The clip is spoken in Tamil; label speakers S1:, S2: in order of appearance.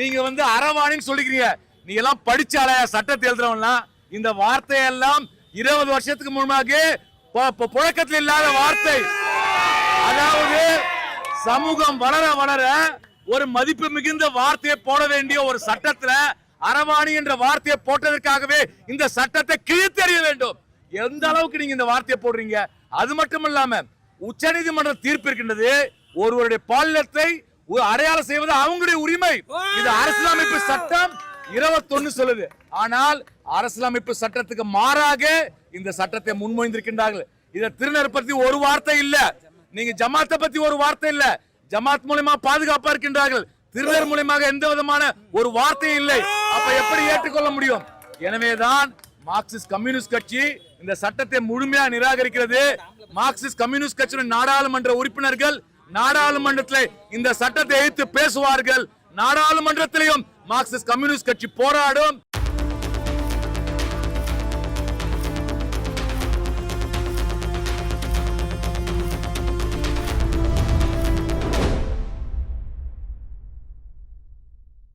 S1: நீங்க வந்து அரவாணின்னு சொல்லிக்கிறீங்க. நீ எல்லாம் படிச்சால சட்டத்தை எழுதுறவன்லாம் இந்த வார்த்தையெல்லாம் 20 வருஷத்துக்கு முன்னாக புழக்கத்தில் இல்லாத வார்த்தை. அதாவது சமூகம் வளர வளர ஒரு மதிப்பு மிகுந்த வார்த்தையை போட வேண்டிய ஒரு சட்டத்துல அரவாணி என்ற வார்த்தையை போட்டதற்காகவே இந்த சட்டத்தை கிழித்தெறிய வேண்டும். எந்த அளவுக்கு நீங்க இந்த வார்த்தையை போடுறீங்க? அது மட்டும் இல்லாம உச்சநீதிமன்ற தீர்ப்பு இருக்கின்றது. ஒருவருடைய பாலினத்தை அடையாளம் செய்வது அவங்களுடைய உரிமை. இது அரசியலமைப்பு சட்டம் 21 சொல்லுது. ஆனால் அரசியலமைப்பு சட்டத்துக்கு மாறாக இந்த சட்டத்தை முன்மொழிந்திருக்கின்றார்கள். இத திருநர் பத்தி ஒரு வார்த்தை இல்ல, நீங்க ஜமாத்தை பத்தி ஒரு வார்த்தை இல்ல. ஜமாத் மூலமா பாதுகாப்பா இருக்கின்றார்கள், திருநர் மூலமாக எந்த விதமான ஒரு வார்த்தையும் இல்லை. அப்ப எப்படி ஏற்றுக்கொள்ள முடியும்? எனவேதான் மார்க்சிஸ்ட் கம்யூனிஸ்ட் கட்சி இந்த சட்டத்தை முழுமையா நிராகரிக்கிறது. மார்க்சிஸ்ட் கம்யூனிஸ்ட் கட்சியின் நாடாளுமன்ற உறுப்பினர்கள் நாடாளுமன்றத்தில் இந்த சட்டத்தை எதிர்த்து பேசுவார்கள். நாடாளுமன்றத்திலையும் மார்க்சிஸ்ட் கம்யூனிஸ்ட் கட்சி போராடும்.